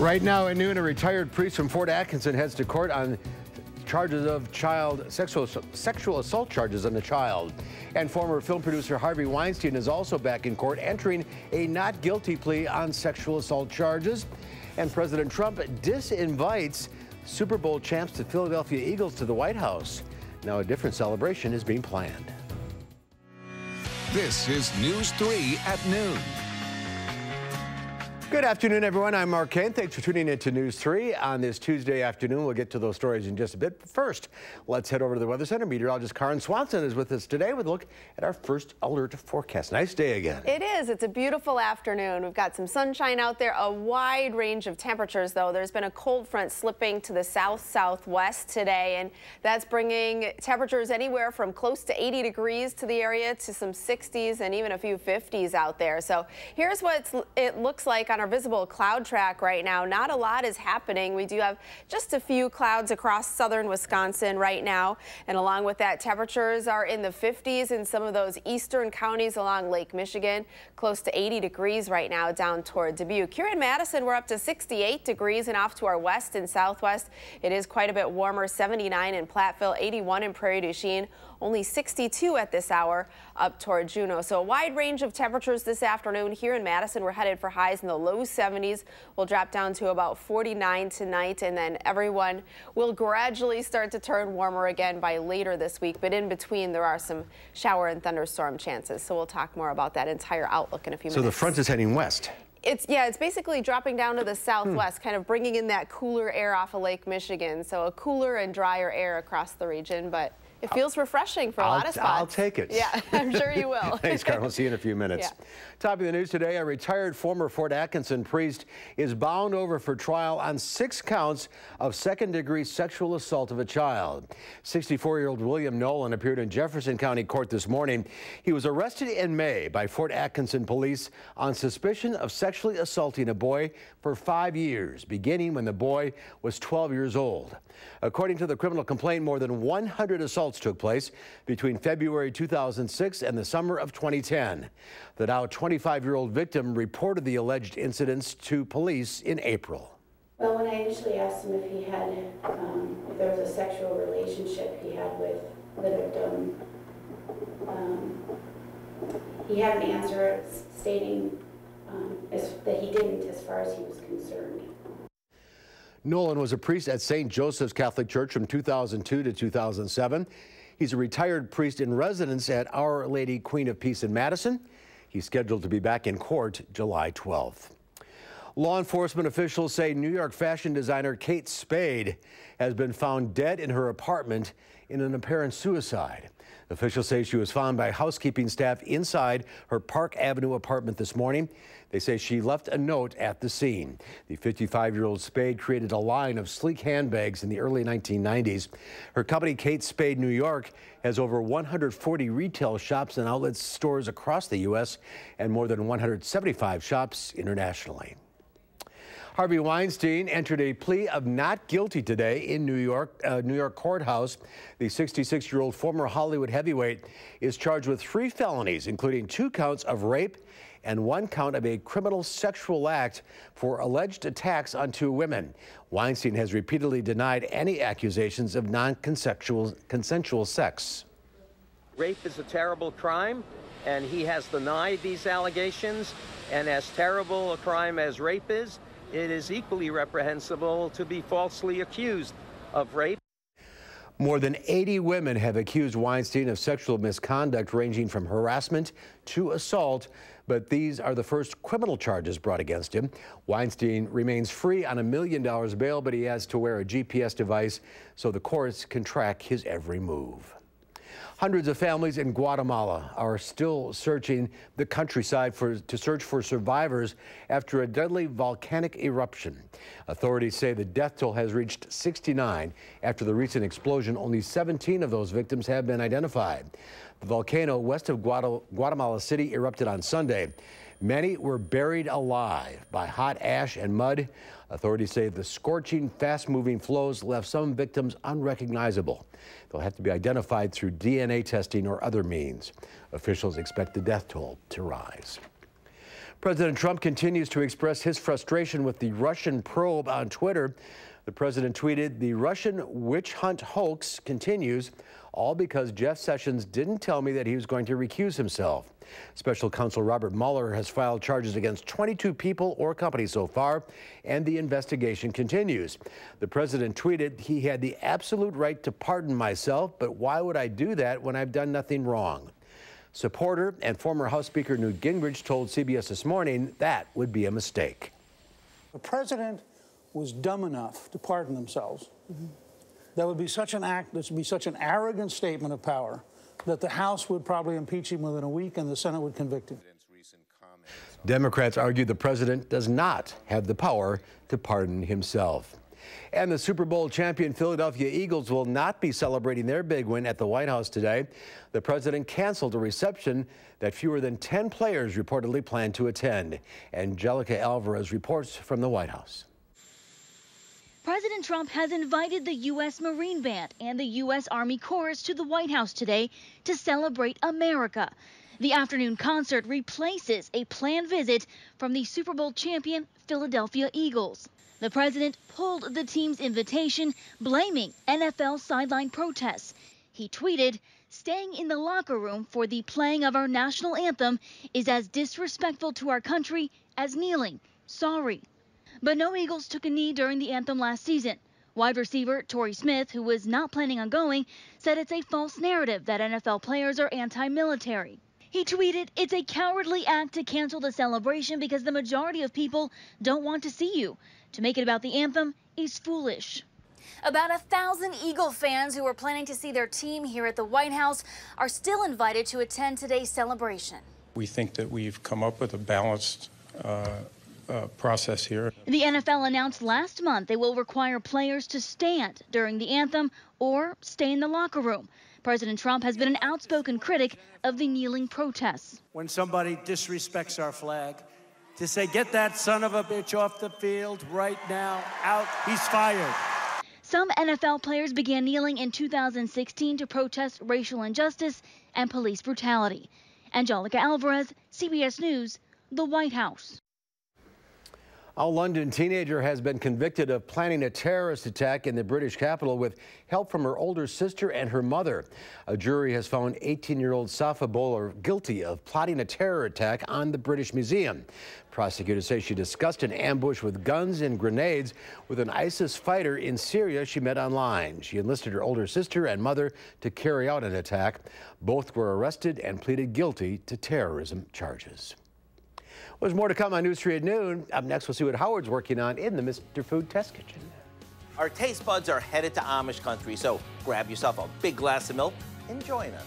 Right now at noon, a retired priest from Fort Atkinson heads to court on charges of sexual assault charges on a child. And former film producer Harvey Weinstein is also back in court, entering a not guilty plea on sexual assault charges. And President Trump disinvites Super Bowl champs to Philadelphia Eagles to the White House. Now a different celebration is being planned. This is News 3 at noon. Good afternoon, everyone. I'm Mark Kane. Thanks for tuning in to News 3 on this Tuesday afternoon. We'll get to those stories in just a bit. But first, let's head over to the Weather Center. Meteorologist Karen Swanson is with us today with a look at our first alert forecast. Nice day again. It is. It's a beautiful afternoon. We've got some sunshine out there, a wide range of temperatures, though. There's been a cold front slipping to the south-southwest today, and that's bringing temperatures anywhere from close to 80 degrees to the area to some 60s and even a few 50s out there. So here's what it looks like on our visible cloud track right now. Not a lot is happening. We do have just a few clouds across southern Wisconsin right now, and along with that, temperatures are in the 50s in some of those eastern counties along Lake Michigan, close to 80 degrees right now down toward Dubuque. Here in Madison, we're up to 68 degrees, and off to our west and southwest, it is quite a bit warmer. 79 in Platteville, 81 in Prairie du Chien, only 62 at this hour up toward Juneau. So a wide range of temperatures this afternoon here in Madison. We're headed for highs in the low 70s. We'll drop down to about 49 tonight, and then everyone will gradually start to turn warmer again by later this week. But in between, there are some shower and thunderstorm chances. So we'll talk more about that entire outlook in a few minutes. So the front is heading west. It's basically dropping down to the southwest, kind of bringing in that cooler air off of Lake Michigan. So a cooler and drier air across the region, but it feels refreshing for a lot of spots. I'll take it. Yeah, I'm sure you will. Thanks, Carl. We'll see you in a few minutes. Yeah. Top of the news today, a retired former Fort Atkinson priest is bound over for trial on 6 counts of second-degree sexual assault of a child. 64-year-old William Nolan appeared in Jefferson County Court this morning. He was arrested in May by Fort Atkinson police on suspicion of sexually assaulting a boy for 5 years, beginning when the boy was 12 years old. According to the criminal complaint, more than 100 assaults took place between February 2006 and the summer of 2010. The now 25-year-old victim reported the alleged incidents to police in April. Well, when I initially asked him if he had, if there was a sexual relationship he had with the victim, he had an answer stating that he didn't, as far as he was concerned. Nolan was a priest at St. Joseph's Catholic Church from 2002 to 2007. He's a retired priest in residence at Our Lady Queen of Peace in Madison. He's scheduled to be back in court July 12th. Law enforcement officials say New York fashion designer Kate Spade has been found dead in her apartment in an apparent suicide. Officials say she was found by housekeeping staff inside her Park Avenue apartment this morning. They say she left a note at the scene. The 55-year-old Spade created a line of sleek handbags in the early 1990s. Her company, Kate Spade New York, has over 140 retail shops and outlet stores across the U.S. and more than 175 shops internationally. Harvey Weinstein entered a plea of not guilty today in New York courthouse. The 66-year-old former Hollywood heavyweight is charged with 3 felonies, including 2 counts of rape and 1 count of a criminal sexual act for alleged attacks on 2 women. Weinstein has repeatedly denied any accusations of consensual sex. Rape is a terrible crime, and he has denied these allegations. And as terrible a crime as rape is, it is equally reprehensible to be falsely accused of rape. More than 80 women have accused Weinstein of sexual misconduct ranging from harassment to assault, but these are the first criminal charges brought against him. Weinstein remains free on $1 million bail, but he has to wear a GPS device so the courts can track his every move. Hundreds of families in Guatemala are still searching the countryside to search for survivors after a deadly volcanic eruption. Authorities say the death toll has reached 69. After the recent explosion, only 17 of those victims have been identified. The volcano west of Guatemala City erupted on Sunday. Many were buried alive by hot ash and mud. Authorities say the scorching, fast-moving flows left some victims unrecognizable. They'll have to be identified through DNA testing or other means. Officials expect the death toll to rise. President Trump continues to express his frustration with the Russian probe on Twitter. The president tweeted, "The Russian witch hunt hoax continues, all because Jeff Sessions didn't tell me that he was going to recuse himself." Special counsel Robert Mueller has filed charges against 22 people or companies so far, and the investigation continues. The president tweeted, "He had the absolute right to pardon myself, but why would I do that when I've done nothing wrong?" Supporter and former House Speaker Newt Gingrich told CBS This Morning that would be a mistake. The president was dumb enough to pardon themselves. That would be such an act, this would be such an arrogant statement of power that the House would probably impeach him within a week and the Senate would convict him. Democrats argue the president does not have the power to pardon himself. And the Super Bowl champion Philadelphia Eagles will not be celebrating their big win at the White House today. The president canceled a reception that fewer than 10 players reportedly plan to attend. Angelica Alvarez reports from the White House. President Trump has invited the U.S. Marine Band and the U.S. Army Chorus to the White House today to celebrate America. The afternoon concert replaces a planned visit from the Super Bowl champion Philadelphia Eagles. The president pulled the team's invitation, blaming NFL sideline protests. He tweeted, "Staying in the locker room for the playing of our national anthem is as disrespectful to our country as kneeling. Sorry." But no Eagles took a knee during the anthem last season. Wide receiver Torrey Smith, who was not planning on going, said it's a false narrative that NFL players are anti-military. He tweeted, "It's a cowardly act to cancel the celebration because the majority of people don't want to see you. To make it about the anthem is foolish." About 1,000 Eagle fans who were planning to see their team here at the White House are still invited to attend today's celebration. We think that we've come up with a balanced process here. The NFL announced last month they will require players to stand during the anthem or stay in the locker room. President Trump has been an outspoken critic of the kneeling protests. When somebody disrespects our flag, to say, "Get that son of a bitch off the field right now, out, he's fired." Some NFL players began kneeling in 2016 to protest racial injustice and police brutality. Angelica Alvarez, CBS News, the White House. A London teenager has been convicted of planning a terrorist attack in the British capital with help from her older sister and her mother. A jury has found 18-year-old Safa Bowler guilty of plotting a terror attack on the British Museum. Prosecutors say she discussed an ambush with guns and grenades with an ISIS fighter in Syria she met online. She enlisted her older sister and mother to carry out an attack. Both were arrested and pleaded guilty to terrorism charges. There's more to come on News 3 at noon. Up next, we'll see what Howard's working on in the Mr. Food Test Kitchen. Our taste buds are headed to Amish country, so grab yourself a big glass of milk and join us.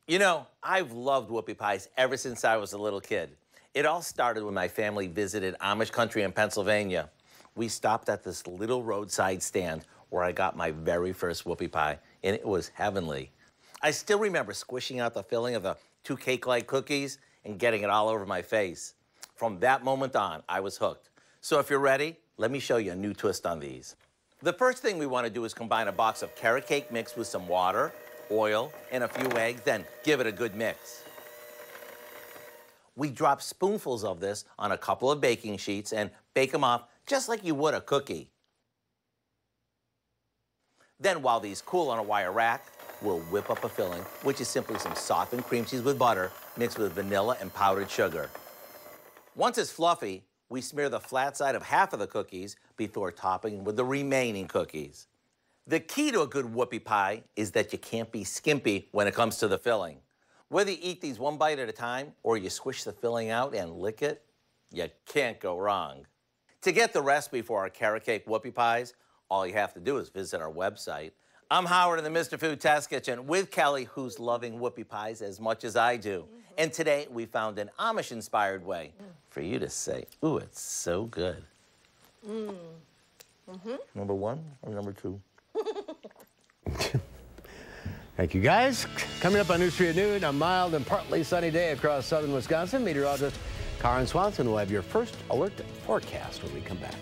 You know, I've loved whoopie pies ever since I was a little kid. It all started when my family visited Amish country in Pennsylvania. We stopped at this little roadside stand where I got my very first whoopie pie, and it was heavenly. I still remember squishing out the filling of the 2 cake-like cookies and getting it all over my face. From that moment on, I was hooked. So if you're ready, let me show you a new twist on these. The first thing we want to do is combine a box of carrot cake mix with some water, oil, and a few eggs, then give it a good mix. We drop spoonfuls of this on a couple of baking sheets and bake them off just like you would a cookie. Then while these cool on a wire rack, we'll whip up a filling, which is simply some softened cream cheese with butter mixed with vanilla and powdered sugar. Once it's fluffy, we smear the flat side of half of the cookies before topping with the remaining cookies. The key to a good whoopie pie is that you can't be skimpy when it comes to the filling. Whether you eat these one bite at a time or you squish the filling out and lick it, you can't go wrong. To get the recipe for our carrot cake whoopie pies, all you have to do is visit our website. I'm Howard in the Mr. Food Test Kitchen with Kelly, who's loving whoopie pies as much as I do. And today we found an Amish-inspired way for you to say, ooh, it's so good. Number 1 or number 2? Thank you, guys. Coming up on News 3 at noon, a mild and partly sunny day across southern Wisconsin. Meteorologist Karen Swanson will have your first alert forecast when we come back.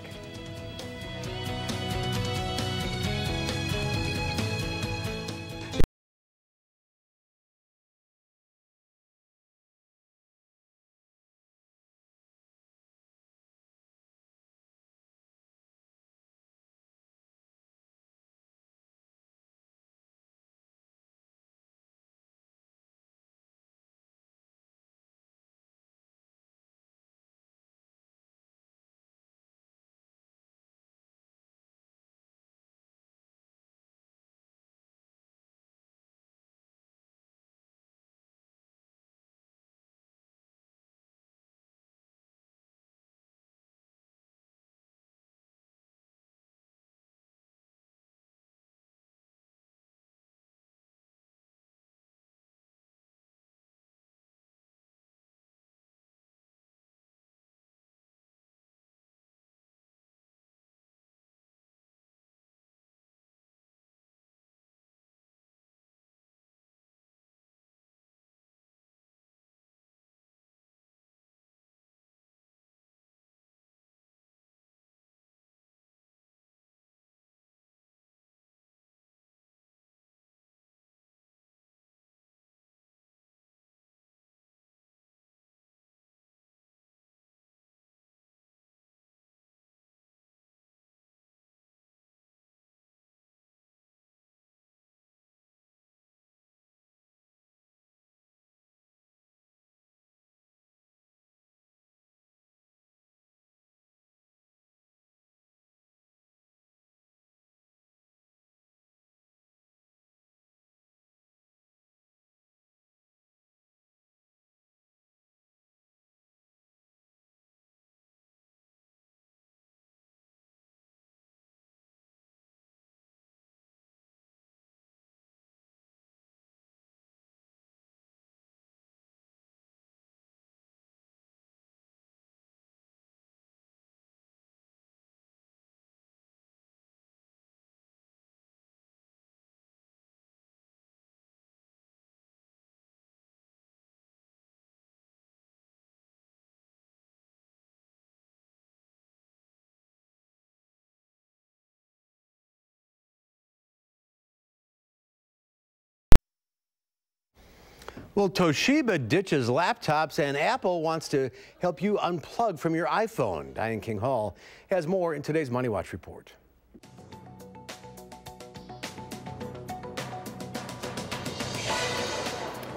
Well, Toshiba ditches laptops and Apple wants to help you unplug from your iPhone. Diane King Hall has more in today's Money Watch report.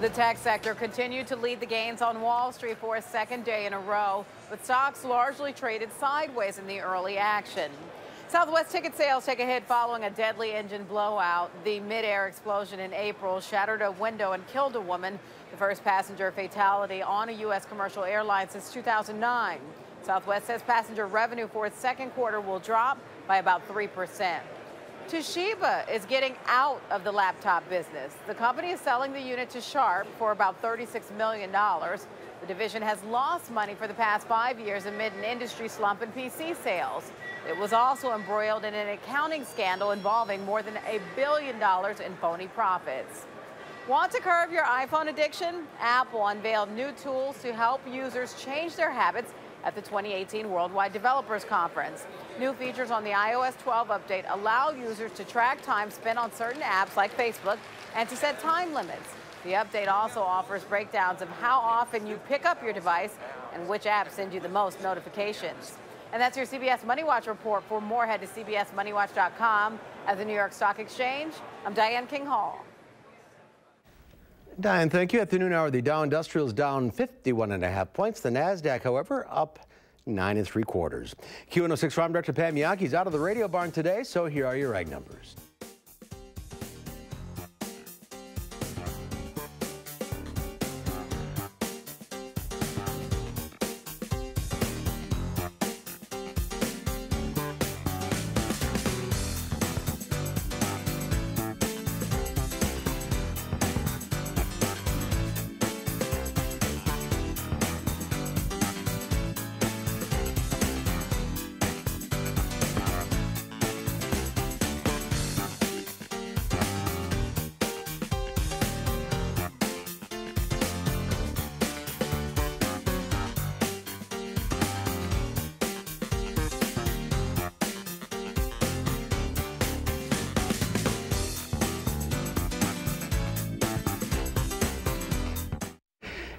The tech sector continued to lead the gains on Wall Street for a second day in a row, with stocks largely traded sideways in the early action. Southwest ticket sales take a hit following a deadly engine blowout. The mid-air explosion in April shattered a window and killed a woman, the first passenger fatality on a U.S. commercial airline since 2009. Southwest says passenger revenue for its second quarter will drop by about 3%. Toshiba is getting out of the laptop business. The company is selling the unit to Sharp for about $36 million. The division has lost money for the past 5 years amid an industry slump in PC sales. It was also embroiled in an accounting scandal involving more than $1 billion in phony profits. Want to curb your iPhone addiction? Apple unveiled new tools to help users change their habits at the 2018 Worldwide Developers Conference. New features on the iOS 12 update allow users to track time spent on certain apps like Facebook and to set time limits. The update also offers breakdowns of how often you pick up your device and which apps send you the most notifications. And that's your CBS Money Watch report. For more, head to cbsmoneywatch.com. At the New York Stock Exchange, I'm Diane King Hall. Diane, thank you. At the noon hour, the Dow Industrial is down 51.5 points. The NASDAQ, however, up 9 3/4. Q106 Farm Director Pam Yankey's out of the radio barn today, so here are your ag numbers.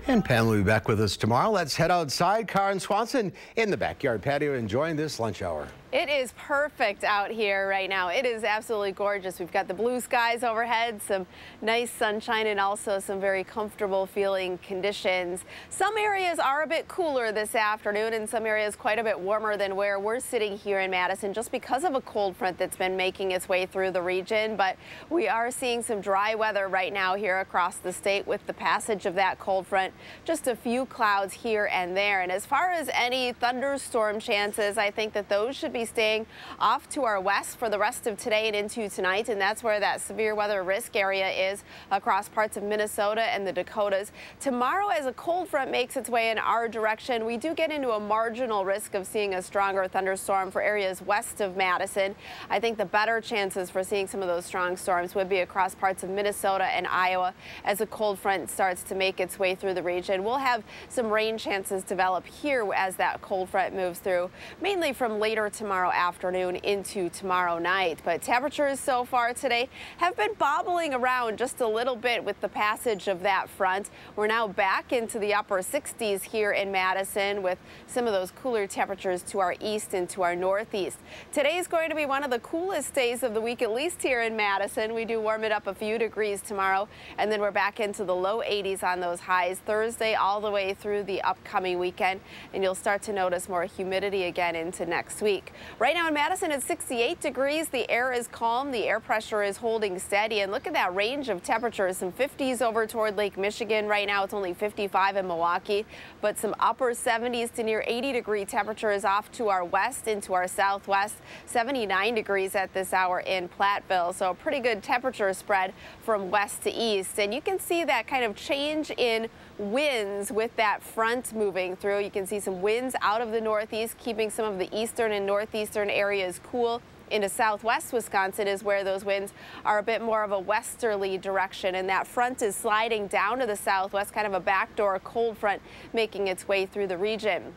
And Pam will be back with us tomorrow. Let's head outside. Karen Swanson in the backyard patio enjoying this lunch hour. It is perfect out here right now. It is absolutely gorgeous. We've got the blue skies overhead, some nice sunshine, and also some very comfortable feeling conditions. Some areas are a bit cooler this afternoon, and some areas quite a bit warmer than where we're sitting here in Madison, just because of a cold front that's been making its way through the region. But we are seeing some dry weather right now here across the state with the passage of that cold front. Just a few clouds here and there. And as far as any thunderstorm chances, I think that those should be staying off to our west for the rest of today and into tonight, and that's where that severe weather risk area is across parts of Minnesota and the Dakotas. Tomorrow, as a cold front makes its way in our direction, we do get into a marginal risk of seeing a stronger thunderstorm for areas west of Madison. I think the better chances for seeing some of those strong storms would be across parts of Minnesota and Iowa as a cold front starts to make its way through the region. We'll have some rain chances develop here as that cold front moves through, mainly from later tomorrow afternoon into tomorrow night. But temperatures so far today have been bobbling around just a little bit with the passage of that front. We're now back into the upper 60s here in Madison with some of those cooler temperatures to our east and to our northeast. Today is going to be one of the coolest days of the week, at least here in Madison. We do warm it up a few degrees tomorrow, and then we're back into the low 80s on those highs Thursday all the way through the upcoming weekend, and you'll start to notice more humidity again into next week. Right now in Madison, it's 68 degrees. The air is calm. The air pressure is holding steady. And look at that range of temperatures. Some 50s over toward Lake Michigan. Right now, it's only 55 in Milwaukee, but some upper 70s to near 80-degree temperatures off to our west into our southwest. 79 degrees at this hour in Platteville. So a pretty good temperature spread from west to east. And you can see that kind of change in winds with that front moving through. You can see some winds out of the northeast, keeping some of the eastern and northeastern areas cool. Into southwest Wisconsin is where those winds are a bit more of a westerly direction, and that front is sliding down to the southwest, kind of a backdoor cold front making its way through the region.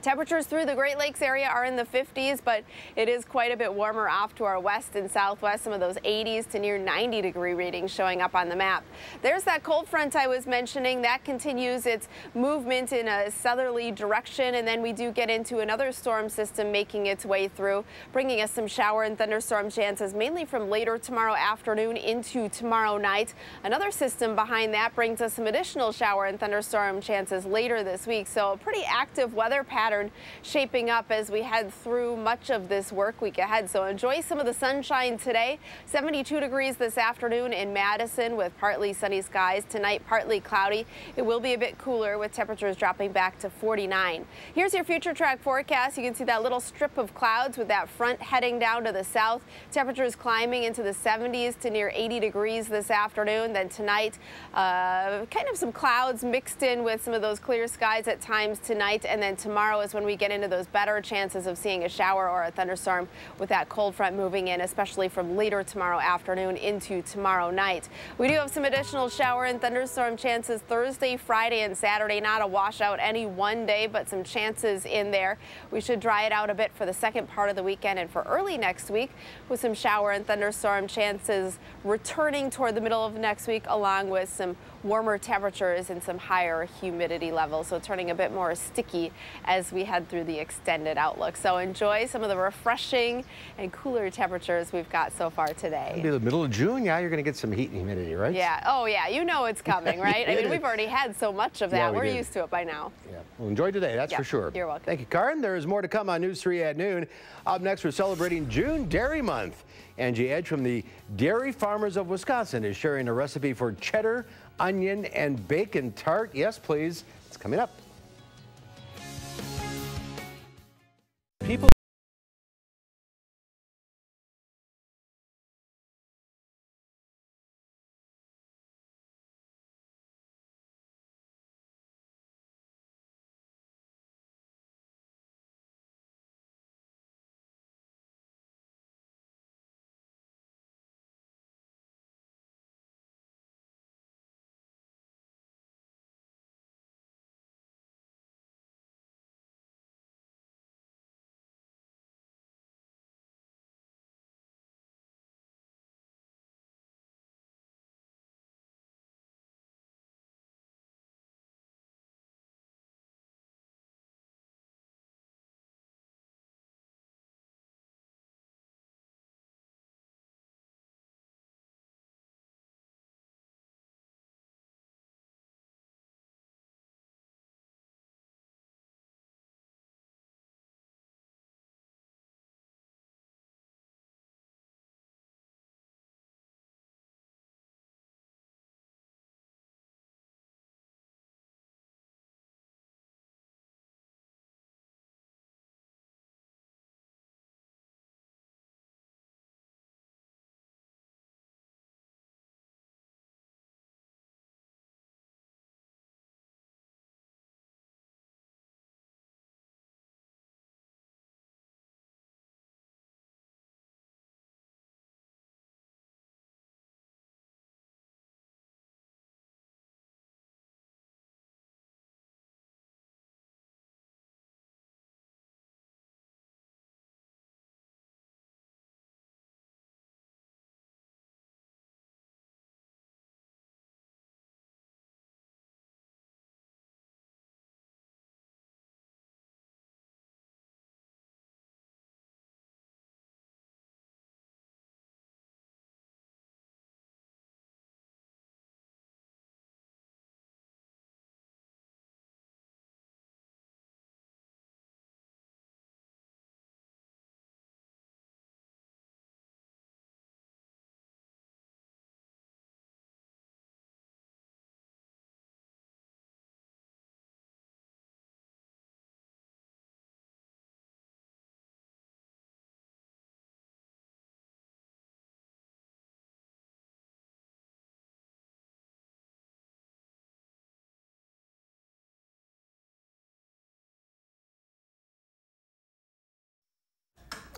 Temperatures through the Great Lakes area are in the 50s, but it is quite a bit warmer off to our west and southwest. Some of those 80s to near 90-degree readings showing up on the map. There's that cold front I was mentioning. That continues its movement in a southerly direction, and then we do get into another storm system making its way through, bringing us some shower and thunderstorm chances, mainly from later tomorrow afternoon into tomorrow night. Another system behind that brings us some additional shower and thunderstorm chances later this week. So a pretty active weather pattern pattern shaping up as we head through much of this work week ahead. So enjoy some of the sunshine today. 72 degrees this afternoon in Madison with partly sunny skies. Tonight, partly cloudy. It will be a bit cooler with temperatures dropping back to 49. Here's your future track forecast. You can see that little strip of clouds with that front heading down to the south. Temperatures climbing into the 70s to near 80 degrees this afternoon. Then tonight, kind of some clouds mixed in with some of those clear skies at times tonight. And then tomorrow is when we get into those better chances of seeing a shower or a thunderstorm with that cold front moving in, especially from later tomorrow afternoon into tomorrow night. We do have some additional shower and thunderstorm chances Thursday, Friday, and Saturday. Not a washout any one day, but some chances in there. We should dry it out a bit for the second part of the weekend and for early next week with some shower and thunderstorm chances returning toward the middle of next week, along with some warmer temperatures and some higher humidity levels, so turning a bit more sticky as we head through the extended outlook. So enjoy some of the refreshing and cooler temperatures we've got so far today. It'll be the middle of June. Yeah, you're going to get some heat and humidity, right? Yeah. Oh, yeah. You know it's coming, right? I mean, we've already had so much of that. Yeah, We're used to it by now. Yeah. Well, enjoy today, that's for sure. You're welcome. Thank you, Karen. There is more to come on News 3 at noon. Up next, we're celebrating June Dairy Month. Angie Edge from the Dairy Farmers of Wisconsin is sharing a recipe for cheddar, onion, and bacon tart. Yes, please. It's coming up. People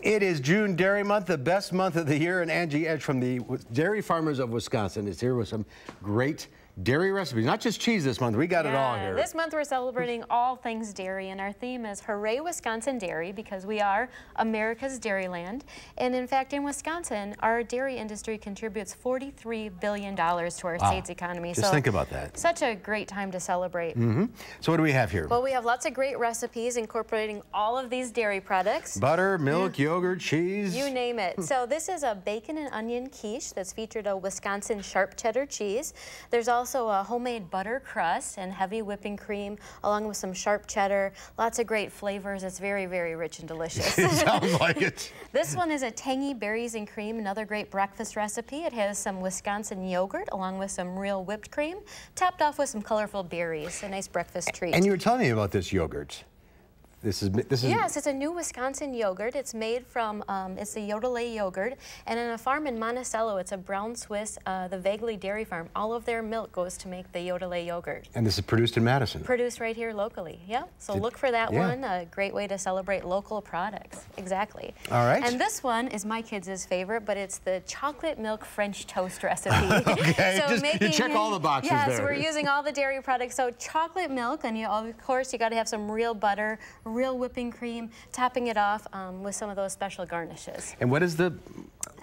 It is June Dairy Month, the best month of the year, and Angie Edge from the Dairy Farmers of Wisconsin is here with some great dairy recipes. Not just cheese this month, we got it all here. This month we're celebrating all things dairy, and our theme is Hooray Wisconsin Dairy, because we are America's dairyland. And in fact, in Wisconsin, our dairy industry contributes $43 billion to our state's economy. Just think about that. Such a great time to celebrate. So what do we have here? Well, we have lots of great recipes incorporating all of these dairy products. Butter, milk, yogurt, cheese. You name it. So this is a bacon and onion quiche that's featured a Wisconsin sharp cheddar cheese. There's also also a homemade butter crust and heavy whipping cream, along with some sharp cheddar. Lots of great flavors. It's very, very rich and delicious. It sounds like it. This one is a tangy berries and cream, another great breakfast recipe. It has some Wisconsin yogurt along with some real whipped cream, topped off with some colorful berries. A nice breakfast treat. And you were telling me about this yogurt. This is Yes, it's a new Wisconsin yogurt. It's made from, it's the Yodelay yogurt. And in a farm in Monticello, it's a brown Swiss, the Vaguely Dairy Farm. All of their milk goes to make the Yodelay yogurt. And this is produced in Madison. Produced right here locally, yeah. So look for that one, a great way to celebrate local products. Exactly. All right. And this one is my kids' favorite, but it's the chocolate milk French toast recipe. Okay, so you check all the boxes there. Yes, we're using all the dairy products. So chocolate milk, and of course you got to have some real butter, real whipping cream, topping it off with some of those special garnishes. And what is the...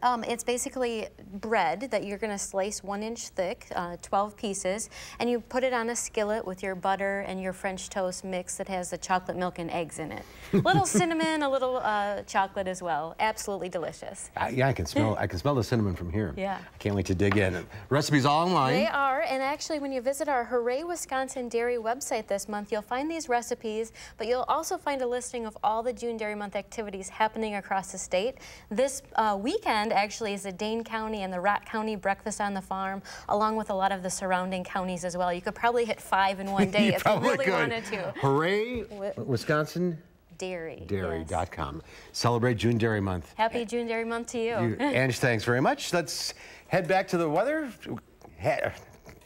It's basically bread that you're going to slice 1 inch thick, 12 pieces, and you put it on a skillet with your butter and your French toast mix that has the chocolate milk and eggs in it. A little cinnamon, a little chocolate as well. Absolutely delicious. Yeah, I can smell the cinnamon from here. Yeah. I can't wait to dig in. Recipes all online. They are, and actually when you visit our Hooray Wisconsin Dairy website this month, you'll find these recipes, but you'll also find a listing of all the June Dairy Month activities happening across the state. This weekend actually is the Dane County and the Rock County Breakfast on the Farm, along with a lot of the surrounding counties as well. You could probably hit 5 in one day if you really wanted to. Hooray, Wisconsin Dairy.com. Yes. Celebrate June Dairy Month. Happy June Dairy Month to you. Ange, thanks very much. Let's head back to the weather.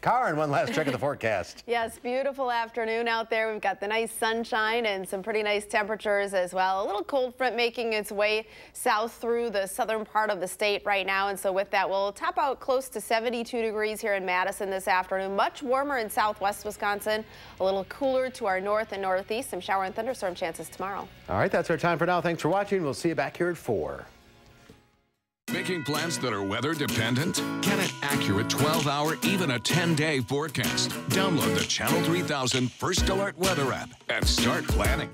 Karen, one last check of the forecast. Yes, beautiful afternoon out there. We've got the nice sunshine and some pretty nice temperatures as well. A little cold front making its way south through the southern part of the state right now. And so with that, we'll top out close to 72 degrees here in Madison this afternoon. Much warmer in southwest Wisconsin. A little cooler to our north and northeast. Some shower and thunderstorm chances tomorrow. All right, that's our time for now. Thanks for watching. We'll see you back here at 4. Making plans that are weather dependent? Get an accurate 12-hour, even a 10-day forecast. Download the Channel 3000 First Alert Weather app and start planning.